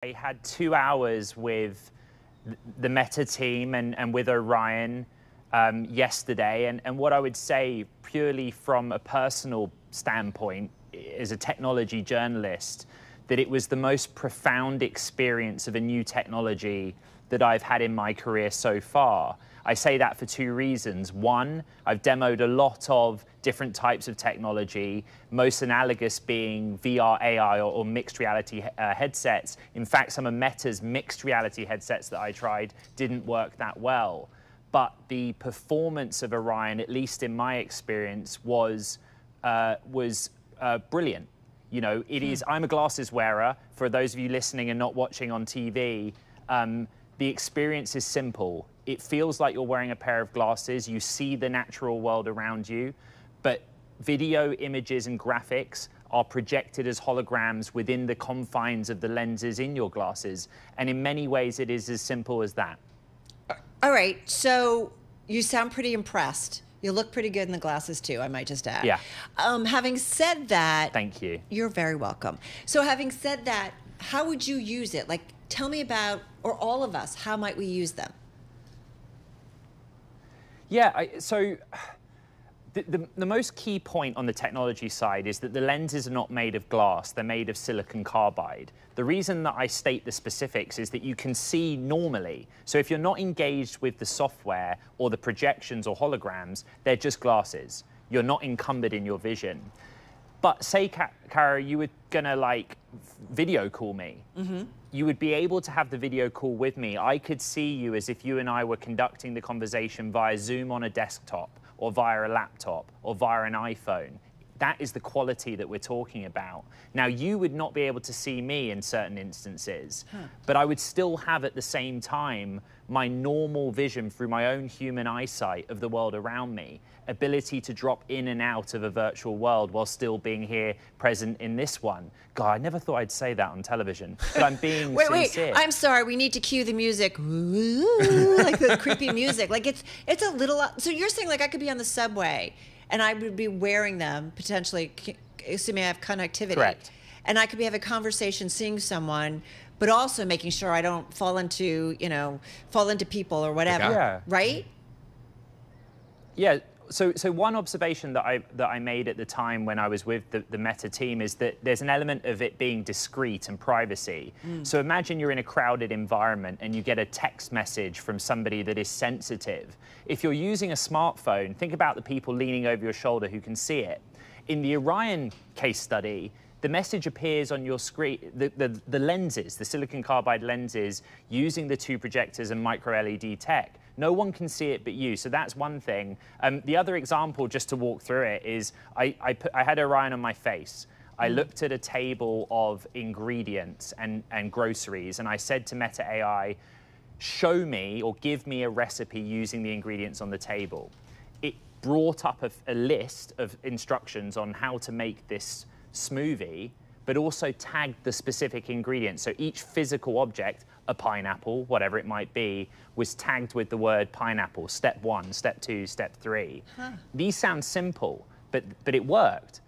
I had 2 hours with the Meta team and with Orion yesterday. And what I would say, purely from a personal standpoint, as a technology journalist, that it was the most profound experience of a new technology that I've had in my career so far. I say that for two reasons. One, I've demoed a lot of different types of technology, most analogous being VR, AI, or mixed reality headsets. In fact, some of Meta's mixed reality headsets that I tried didn't work that well. But the performance of Orion, at least in my experience, was brilliant. You know, it is. I'm a glasses wearer. For those of you listening and not watching on TV, the experience is simple. It feels like you're wearing a pair of glasses. You see the natural world around you, but video, images, and graphics are projected as holograms within the confines of the lenses in your glasses. And in many ways, it is as simple as that. All right, so you sound pretty impressed. You look pretty good in the glasses too, I might just add. Yeah. Having said that... Thank you. You're very welcome. So having said that, how would you use it? Like, tell me about, or all of us, how might we use them? Yeah, so the most key point on the technology side is that the lenses are not made of glass, they're made of silicon carbide. The reason that I state the specifics is that you can see normally. So if you're not engaged with the software or the projections or holograms, they're just glasses. You're not encumbered in your vision. But say, Kara, you were gonna like video call me. Mm-hmm. You would be able to have the video call with me. I could see you as if you and I were conducting the conversation via Zoom on a desktop or via a laptop or via an iPhone. That is the quality that we're talking about. Now, you would not be able to see me in certain instances, but I would still have at the same time my normal vision through my own human eyesight of the world around me, ability to drop in and out of a virtual world while still being here present in this one. God, I never thought I'd say that on television, but I'm being sincere. Wait, I'm sorry, we need to cue the music. Ooh, like the creepy music. Like it's a little, so you're saying like I could be on the subway and I would be wearing them, potentially, assuming I have connectivity. Correct. And I could be having a conversation, seeing someone, but also making sure I don't fall into, fall into people or whatever, yeah. Right? Yeah, so one observation that I made at the time when I was with the Meta team is that there's an element of it being discreet and privacy. So imagine you're in a crowded environment and you get a text message from somebody that is sensitive. If you're using a smartphone, think about the people leaning over your shoulder who can see it. In the Orion case study, the message appears on your screen, the lenses, the silicon carbide lenses, using the two projectors and micro LED tech. No one can see it but you, so that's one thing. The other example, just to walk through it, is I had Orion on my face. I looked at a table of ingredients and groceries, and I said to Meta AI, show me or give me a recipe using the ingredients on the table. It brought up a list of instructions on how to make this smoothie, but also tagged the specific ingredients. So each physical object, a pineapple, whatever it might be, was tagged with the word pineapple, step 1, step 2, step 3. These sound simple, but it worked.